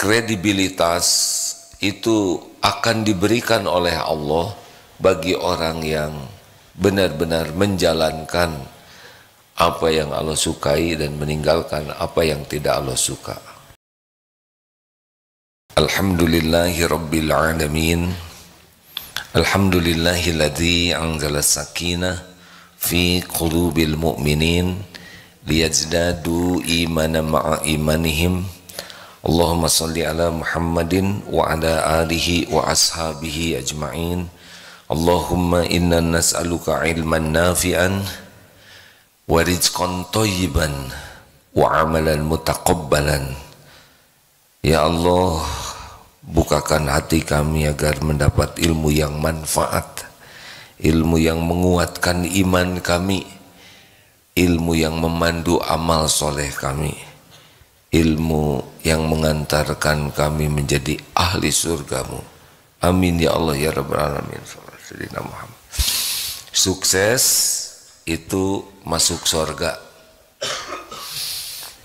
kredibilitas itu akan diberikan oleh Allah bagi orang yang benar-benar menjalankan apa yang Allah sukai dan meninggalkan apa yang tidak Allah suka. Alhamdulillahi Rabbil Alamin. Alhamdulillahilladzi anzala sakinah fi qulubil mu'minin liyazdadu imanan ma'a imanihim. Allahumma salli ala Muhammadin wa ala alihi wa ashabihi ajma'in. Allahumma inna nas'aluka ilman nafi'an wa rizqan thayyiban wa amalan mutaqabbalan. Ya Allah, bukakan hati kami agar mendapat ilmu yang manfaat, ilmu yang menguatkan iman kami, ilmu yang memandu amal soleh kami, ilmu yang mengantarkan kami menjadi ahli surgamu. Amin ya Allah ya Rabbal Alamin. Sukses itu masuk surga.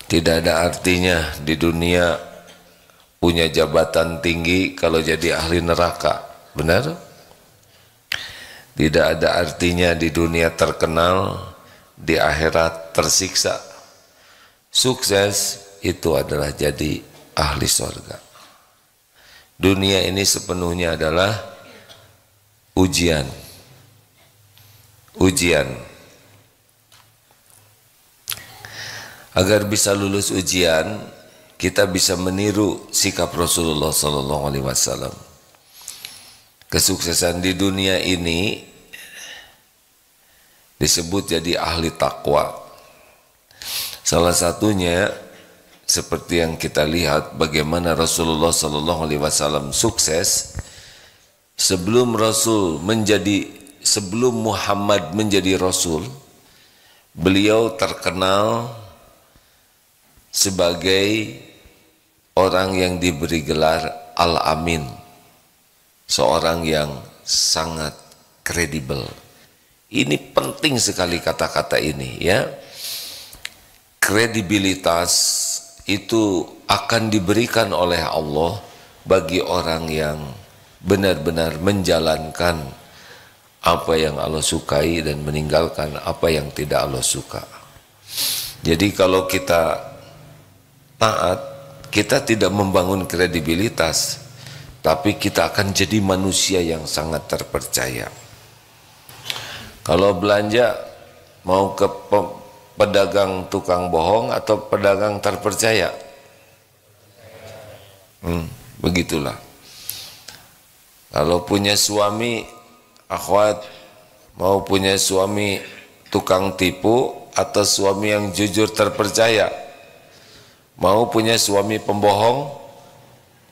Tidak ada artinya di dunia punya jabatan tinggi kalau jadi ahli neraka. Benar? Tidak ada artinya di dunia terkenal, di akhirat tersiksa. Sukses itu adalah jadi ahli surga. Dunia ini sepenuhnya adalah ujian. Agar bisa lulus ujian, kita bisa meniru sikap Rasulullah SAW. Kesuksesan di dunia ini disebut jadi ahli takwa. Salah satunya seperti yang kita lihat bagaimana Rasulullah SAW sukses sebelum Muhammad menjadi Rasul. Beliau terkenal sebagai orang yang diberi gelar Al-Amin, seorang yang sangat kredibel. Ini penting sekali kata-kata ini ya. Kredibilitas itu akan diberikan oleh Allah bagi orang yang benar-benar menjalankan apa yang Allah sukai dan meninggalkan apa yang tidak Allah suka. Jadi kalau kita taat, kita tidak membangun kredibilitas, tapi kita akan jadi manusia yang sangat terpercaya. Kalau belanja mau ke pedagang tukang bohong atau pedagang terpercaya? Begitulah. Kalau punya suami, akhwat, mau punya suami tukang tipu atau suami yang jujur terpercaya? Mau punya suami pembohong?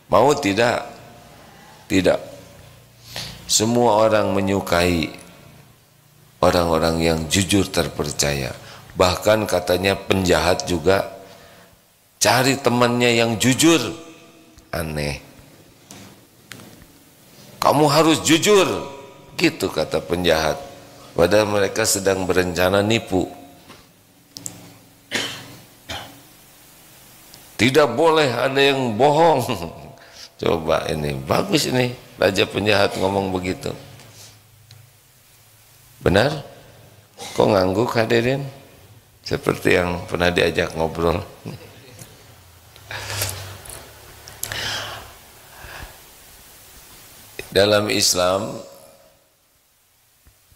Mau tidak? Tidak. Semua orang menyukai orang-orang yang jujur terpercaya. Bahkan katanya penjahat juga cari temannya yang jujur. Aneh. Kamu harus jujur, gitu kata penjahat. Padahal mereka sedang berencana nipu. Tidak boleh ada yang bohong. Coba ini, bagus ini, raja penjahat ngomong begitu. Benar? Kok ngangguk hadirin? Seperti yang pernah diajak ngobrol. Dalam Islam,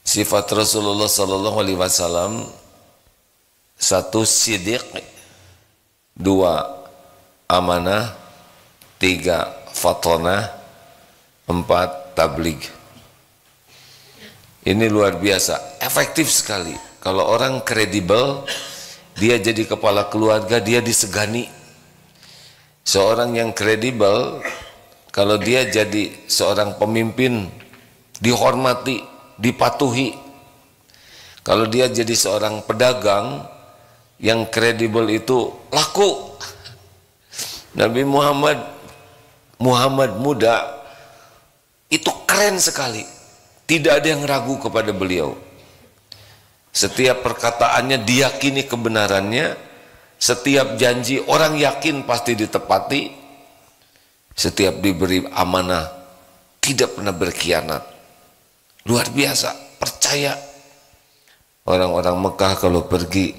sifat Rasulullah SAW, satu sidiq, dua amanah, tiga fatonah, empat tabligh. Ini luar biasa, efektif sekali. Kalau orang kredibel, dia jadi kepala keluarga, dia disegani. Seorang yang kredibel, kalau dia jadi seorang pemimpin, dihormati, dipatuhi. Kalau dia jadi seorang pedagang yang kredibel itu laku. Nabi Muhammad muda itu keren sekali. Tidak ada yang ragu kepada beliau. Setiap perkataannya diyakini kebenarannya, setiap janji orang yakin pasti ditepati. Setiap diberi amanah tidak pernah berkhianat. Luar biasa, percaya. Orang-orang Mekah kalau pergi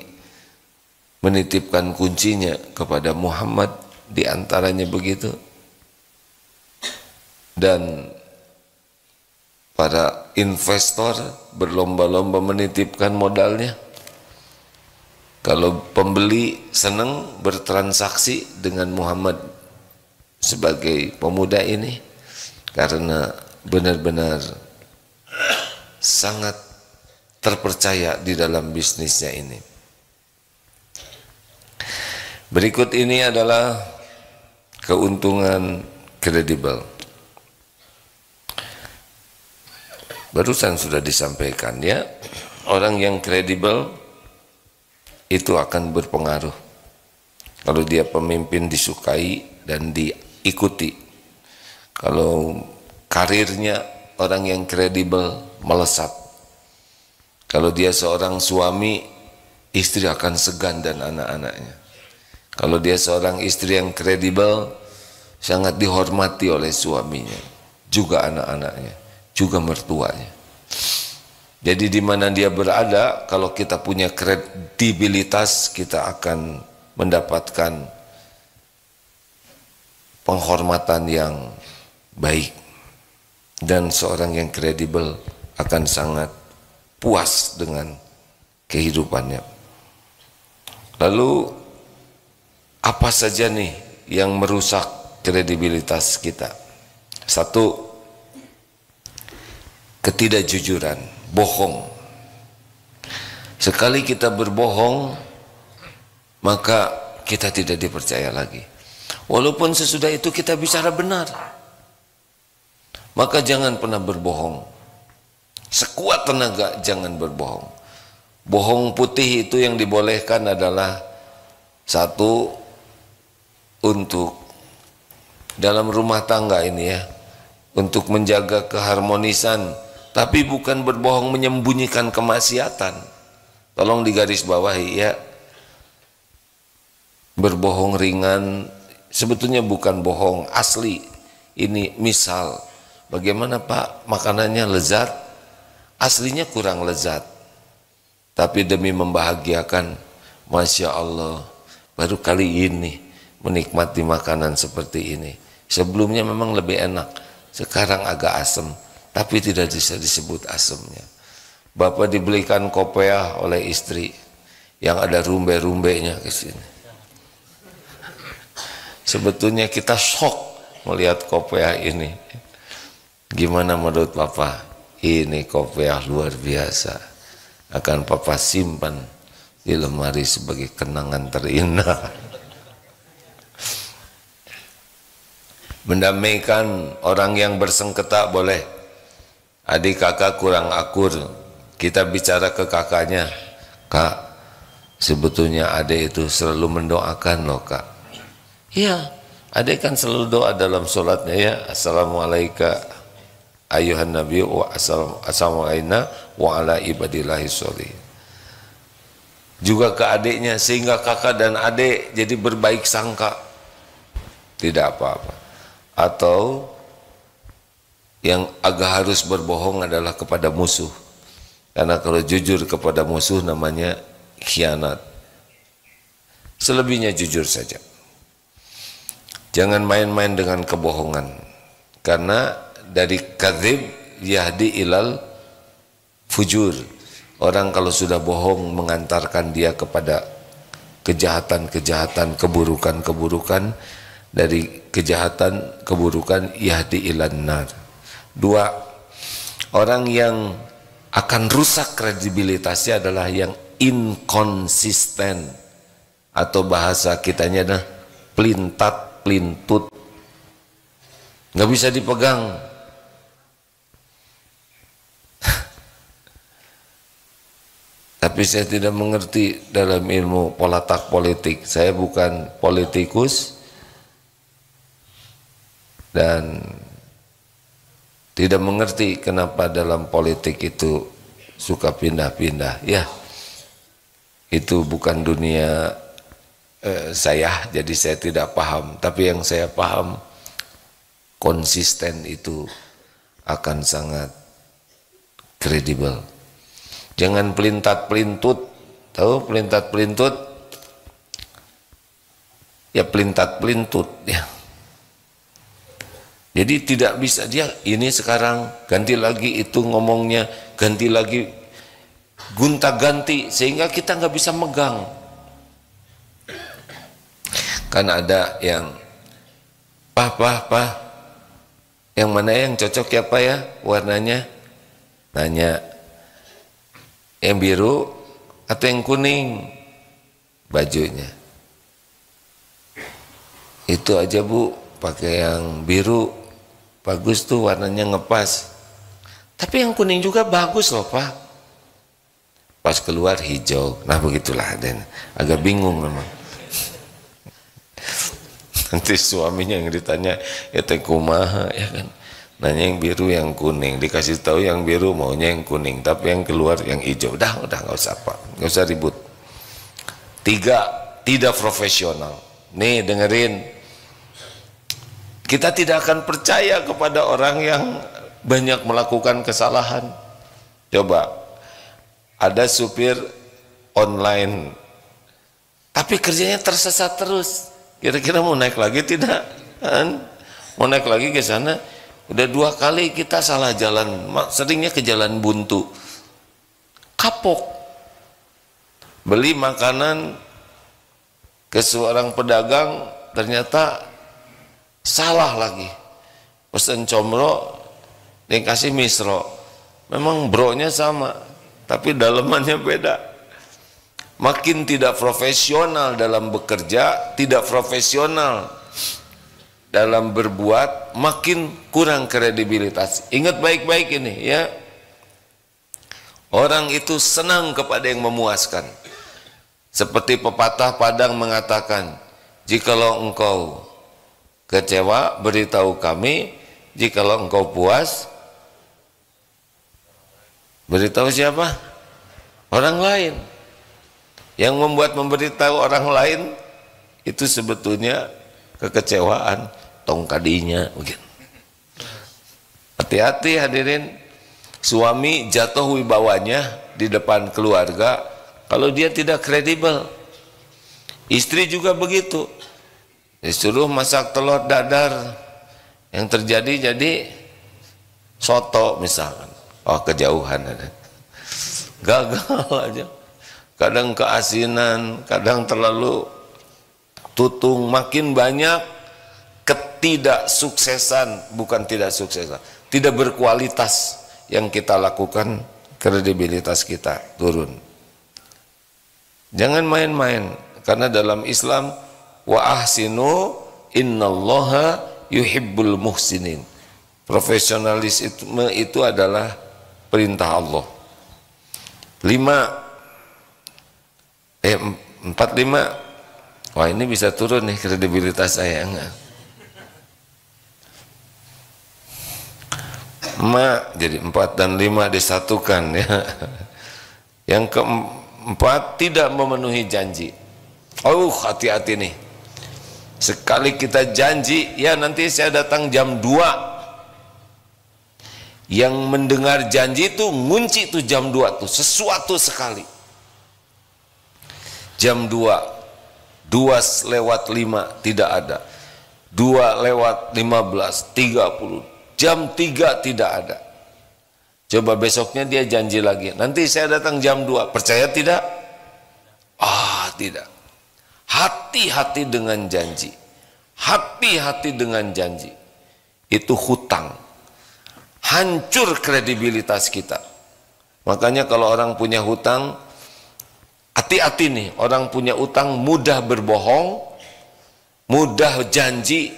menitipkan kuncinya kepada Muhammad, diantaranya begitu. Dan para investor berlomba-lomba menitipkan modalnya. Kalau pembeli senang bertransaksi dengan Muhammad sebagai pemuda ini, karena benar-benar sangat terpercaya di dalam bisnisnya ini. Berikut ini adalah keuntungan kredibel. Barusan sudah disampaikan ya, orang yang kredibel itu akan berpengaruh. Kalau dia pemimpin disukai dan diikuti. Kalau karirnya orang yang kredibel melesat. Kalau dia seorang suami, istri akan segan dan anak-anaknya. Kalau dia seorang istri yang kredibel, sangat dihormati oleh suaminya, juga anak-anaknya, juga mertuanya. Jadi di mana dia berada, kalau kita punya kredibilitas, kita akan mendapatkan penghormatan yang baik. Dan seorang yang kredibel akan sangat puas dengan kehidupannya. Lalu apa saja nih yang merusak kredibilitas kita? Satu, ketidakjujuran, bohong. Sekali kita berbohong, maka kita tidak dipercaya lagi. Walaupun sesudah itu kita bicara benar, maka jangan pernah berbohong. Sekuat tenaga jangan berbohong. Bohong putih itu yang dibolehkan adalah satu, untuk dalam rumah tangga ini ya, untuk menjaga keharmonisan, tapi bukan berbohong menyembunyikan kemaksiatan. Tolong digarisbawahi ya. Berbohong ringan sebetulnya bukan bohong asli. Ini misal, bagaimana Pak makanannya lezat, aslinya kurang lezat, tapi demi membahagiakan, Masya Allah, baru kali ini menikmati makanan seperti ini. Sebelumnya memang lebih enak, sekarang agak asam, tapi tidak bisa disebut asamnya. Bapak dibelikan kopiah oleh istri yang ada rumbe-rumbenya ke sini. Sebetulnya kita shock melihat kopiah ini. Gimana menurut Bapak? Ini kopiah luar biasa. Akan Papa simpan di lemari sebagai kenangan terindah. Mendamaikan orang yang bersengketa boleh. Adik kakak kurang akur, kita bicara ke kakaknya, Kak, sebetulnya adik itu selalu mendoakan loh Kak. Iya, adik kan selalu doa dalam sholatnya ya, Assalamualaikum ayuhan nabi wa assalamualaikum wa ala ibadillahi sholihin. Juga ke adiknya, sehingga kakak dan adik jadi berbaik sangka, tidak apa-apa. Atau yang agak harus berbohong adalah kepada musuh, karena kalau jujur kepada musuh namanya khianat. Selebihnya jujur saja, jangan main-main dengan kebohongan, karena dari kadzib yahdi ilal fujur. Orang kalau sudah bohong mengantarkan dia kepada kejahatan-kejahatan, keburukan-keburukan. Dari kejahatan, keburukan, yahdi ilan nar. Dua, orang yang akan rusak kredibilitasnya adalah yang inkonsisten, atau bahasa kitanya adalah pelintat, pelintut, nggak bisa dipegang. Tapi saya tidak mengerti dalam ilmu polatak politik. Saya bukan politikus dan tidak mengerti kenapa dalam politik itu suka pindah-pindah. Ya, itu bukan dunia saya, jadi saya tidak paham. Tapi yang saya paham, konsisten itu akan sangat kredibel. Jangan pelintat-pelintut. Tahu pelintat-pelintut? Ya pelintat-pelintut ya. Jadi tidak bisa dia ini sekarang ganti lagi, itu ngomongnya ganti lagi, gonta-ganti, sehingga kita nggak bisa megang. Kan ada yang Pah, yang mana yang cocok ya Pak ya warnanya? Nanya. Yang biru atau yang kuning bajunya? Itu aja Bu, pakai yang biru bagus tuh, warnanya ngepas. Tapi yang kuning juga bagus loh Pak. Pas keluar hijau. Nah begitulah, dan agak bingung memang. Nanti suaminya yang ditanya, ya teh kumaha ya kan, nanya yang biru yang kuning, dikasih tahu yang biru maunya yang kuning, tapi yang keluar yang hijau. Udah nggak usah Pak, nggak usah ribut. 3, tidak profesional. Nih dengerin, kita tidak akan percaya kepada orang yang banyak melakukan kesalahan. Coba ada supir online tapi kerjanya tersesat terus, kira-kira mau naik lagi tidak? Mau naik lagi ke sana? Udah 2 kali kita salah jalan, seringnya ke jalan buntu, kapok. Beli makanan ke seorang pedagang, ternyata salah lagi, pesen comro dikasih misro, memang bronya sama tapi dalemannya beda. Makin tidak profesional dalam bekerja, tidak profesional dalam berbuat, makin kurang kredibilitas. Ingat baik-baik ini ya, orang itu senang kepada yang memuaskan. Seperti pepatah Padang mengatakan, jikalau engkau kecewa beritahu kami, jikalau engkau puas beritahu siapa? Orang lain. Yang memberitahu orang lain itu sebetulnya kekecewaan, tongkadinya mungkin. Hati-hati hadirin, suami jatuh wibawanya di depan keluarga kalau dia tidak kredibel. Istri juga begitu, disuruh masak telur dadar, yang terjadi jadi soto misalkan, oh kejauhan ada, gagal aja. Kadang keasinan, kadang terlalu tutung, makin banyak ketidaksuksesan, bukan tidak suksesan, tidak berkualitas yang kita lakukan, kredibilitas kita turun. Jangan main-main, karena dalam Islam wa ahsinu innallaha yuhibbul muhsinin. Profesionalisme itu adalah perintah Allah. 45. Wah ini bisa turun nih kredibilitas saya enggak? Jadi 4 dan 5 disatukan ya. Yang keempat, tidak memenuhi janji. Oh hati-hati nih, sekali kita janji, ya nanti saya datang jam 2, yang mendengar janji itu ngunci tuh jam 2 tuh, sesuatu sekali. Jam 2, 2:05 tidak ada, 2:15, 30, jam 3 tidak ada. Coba besoknya dia janji lagi, nanti saya datang jam 2, percaya tidak? Tidak. Hati-hati dengan janji, hati-hati dengan janji, itu hutang, hancur kredibilitas kita. Makanya kalau orang punya hutang, hati-hati nih, orang punya utang mudah berbohong, mudah janji,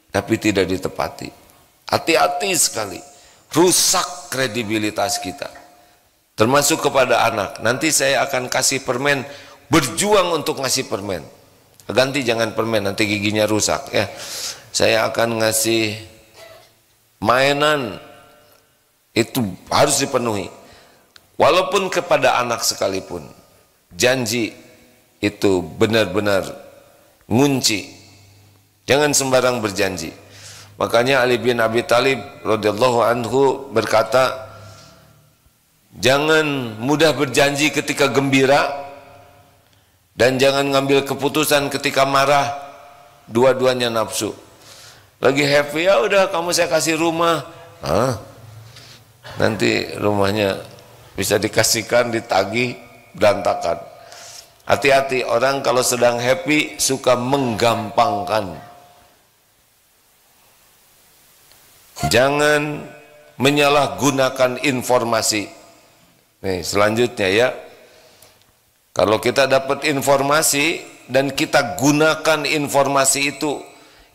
tapi tidak ditepati. Hati-hati sekali, rusak kredibilitas kita. Termasuk kepada anak, nanti saya akan kasih permen, berjuang untuk ngasih permen. Ganti jangan permen, nanti giginya rusak ya. Saya akan ngasih mainan, itu harus dipenuhi. Walaupun kepada anak sekalipun, janji itu benar-benar ngunci. Jangan sembarang berjanji. Makanya Ali bin Abi Thalib radhiyallahu anhu berkata, jangan mudah berjanji ketika gembira dan jangan ngambil keputusan ketika marah. Dua-duanya nafsu. Lagi happy, ya udah kamu saya kasih rumah. Nanti rumahnya bisa dikasihkan, ditagih, berantakan. Hati-hati, orang kalau sedang happy suka menggampangkan. Jangan menyalahgunakan informasi. Nih, selanjutnya ya. Kalau kita dapat informasi dan kita gunakan informasi itu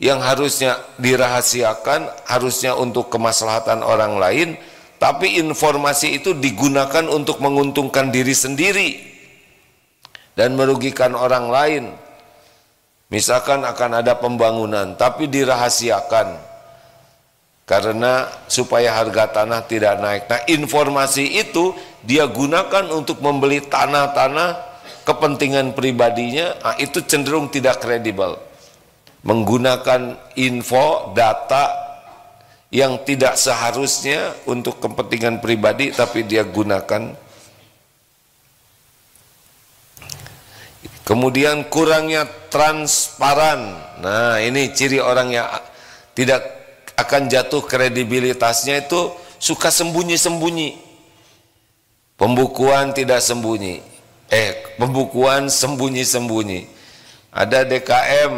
yang harusnya dirahasiakan, harusnya untuk kemaslahatan orang lain, tapi informasi itu digunakan untuk menguntungkan diri sendiri dan merugikan orang lain. Misalkan akan ada pembangunan tapi dirahasiakan karena supaya harga tanah tidak naik. Nah, informasi itu dia gunakan untuk membeli tanah-tanah kepentingan pribadinya. Nah, itu cenderung tidak kredibel. Menggunakan info, data yang tidak seharusnya untuk kepentingan pribadi tapi dia gunakan. Kemudian kurangnya transparan. Nah, ini ciri orang yang tidak akan jatuh kredibilitasnya, itu suka sembunyi-sembunyi. Pembukuan tidak sembunyi. Pembukuan sembunyi-sembunyi. Ada DKM,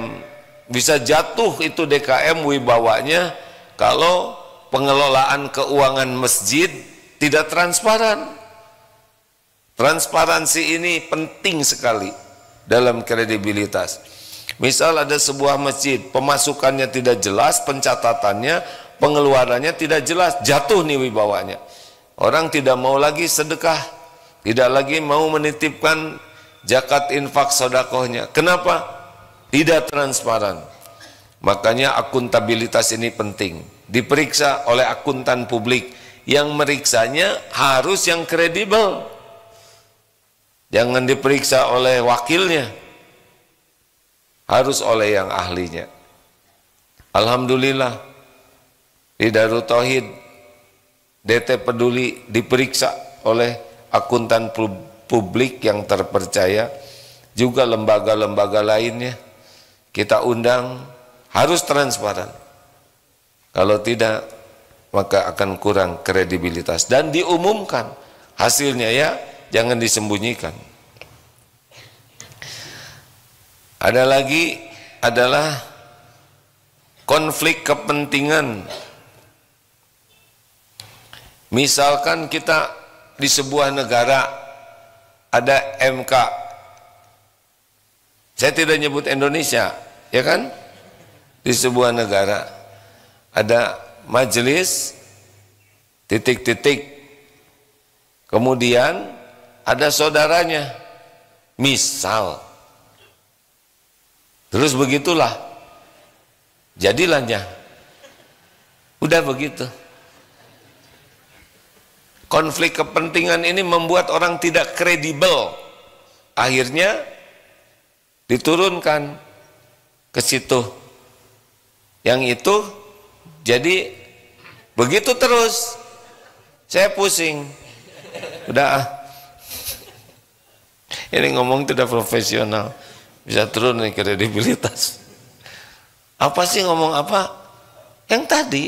bisa jatuh itu DKM wibawanya kalau pengelolaan keuangan masjid tidak transparan. Transparansi ini penting sekali dalam kredibilitas. Misal ada sebuah masjid, pemasukannya tidak jelas, pencatatannya, pengeluarannya tidak jelas, jatuh nih wibawanya. Orang tidak mau lagi sedekah, tidak lagi mau menitipkan zakat infak sodakohnya. Kenapa? Tidak transparan. Makanya akuntabilitas ini penting. Diperiksa oleh akuntan publik. Yang meriksanya harus yang kredibel. Jangan diperiksa oleh wakilnya, harus oleh yang ahlinya. Alhamdulillah di Darut Tauhid DT Peduli diperiksa oleh akuntan publik yang terpercaya, juga lembaga-lembaga lainnya kita undang, harus transparan. Kalau tidak maka akan kurang kredibilitas, dan diumumkan hasilnya ya, jangan disembunyikan. Ada lagi adalah konflik kepentingan. Misalkan kita di sebuah negara ada MK, saya tidak nyebut Indonesia, ya kan? Di sebuah negara ada majelis titik-titik, kemudian ada saudaranya, misal. Terus begitulah jadilahnya. Udah begitu. Konflik kepentingan ini membuat orang tidak kredibel. Akhirnya diturunkan ke situ. Yang itu jadi begitu terus. Saya pusing. Udah ini ngomong tidak profesional. Bisa turun nih kredibilitas. Apa sih ngomong apa? Yang tadi.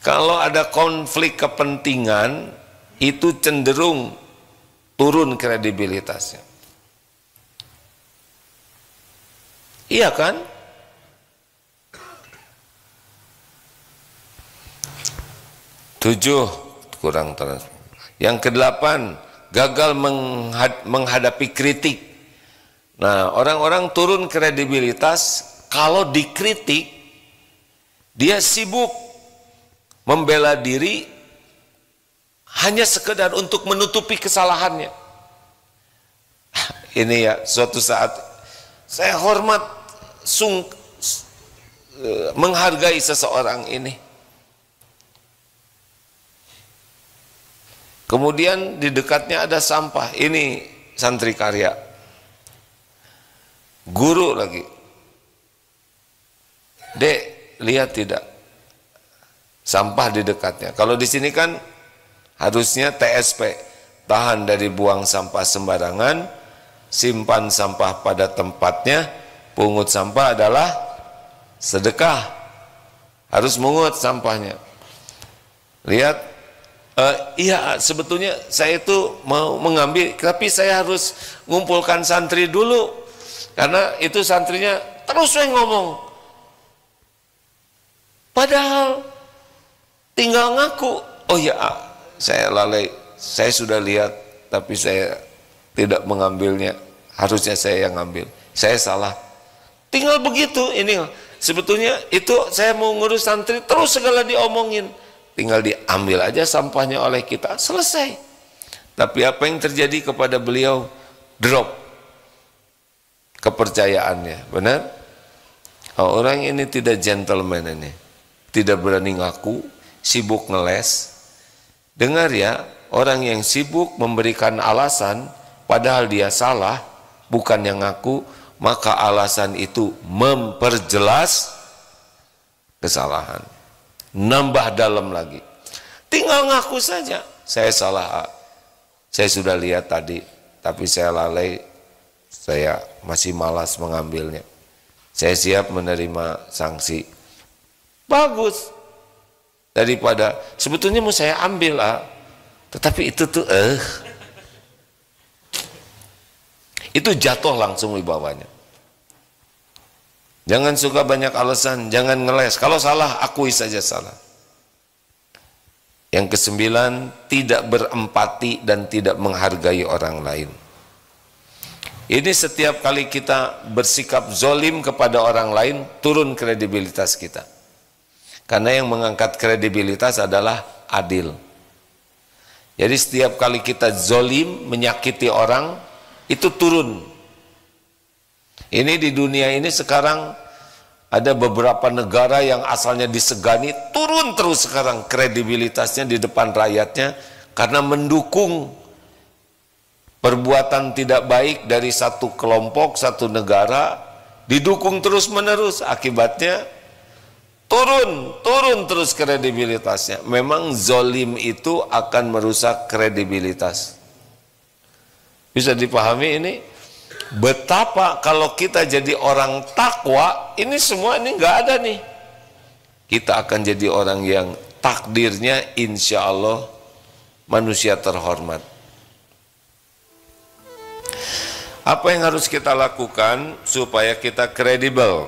Kalau ada konflik kepentingan, itu cenderung turun kredibilitasnya. Iya kan? Tujuh, kurang terus. Yang kedelapan, gagal menghadapi kritik. Nah, orang-orang turun kredibilitas kalau dikritik, dia sibuk membela diri hanya sekedar untuk menutupi kesalahannya. Ini ya, suatu saat saya hormat, menghargai seseorang ini. Kemudian di dekatnya ada sampah, ini santri karya. Guru lagi, Dek, lihat tidak sampah di dekatnya. Kalau di sini kan harusnya TSP, tahan dari buang sampah sembarangan, simpan sampah pada tempatnya, pungut sampah adalah sedekah, harus mungut sampahnya. Lihat, iya sebetulnya saya itu mau mengambil, tapi saya harus ngumpulkan santri dulu, karena itu santrinya terus saya ngomong, padahal tinggal ngaku, oh ya saya lalai, saya sudah lihat tapi saya tidak mengambilnya, harusnya saya yang ngambil, saya salah, tinggal begitu. Ini sebetulnya itu saya mau ngurus santri terus segala diomongin, tinggal diambil aja sampahnya oleh kita, selesai. Tapi apa yang terjadi kepada beliau? Drop kepercayaannya, benar? Oh, orang ini tidak gentleman, ini tidak berani ngaku, sibuk ngeles. Dengar ya, orang yang sibuk memberikan alasan padahal dia salah, bukan yang ngaku, maka alasan itu memperjelas kesalahan, nambah dalam lagi. Tinggal ngaku saja, saya salah, saya sudah lihat tadi, tapi saya lalai, saya masih malas mengambilnya, saya siap menerima sanksi. Bagus, daripada sebetulnya mau saya ambil, tetapi itu tuh itu jatuh langsung wibawanya. Jangan suka banyak alasan, jangan ngeles. Kalau salah, akui saja salah. Yang kesembilan, tidak berempati dan tidak menghargai orang lain. Ini setiap kali kita bersikap zolim kepada orang lain, turun kredibilitas kita. Karena yang mengangkat kredibilitas adalah adil. Jadi setiap kali kita zolim, menyakiti orang, itu turun. Ini di dunia ini sekarang ada beberapa negara yang asalnya disegani, turun terus sekarang kredibilitasnya di depan rakyatnya karena mendukung perbuatan tidak baik dari satu kelompok, satu negara, didukung terus menerus, akibatnya turun terus kredibilitasnya. Memang zolim itu akan merusak kredibilitas. Bisa dipahami ini? Betapa kalau kita jadi orang takwa, ini semua ini nggak ada nih. Kita akan jadi orang yang takdirnya insya Allah manusia terhormat. Apa yang harus kita lakukan supaya kita kredibel?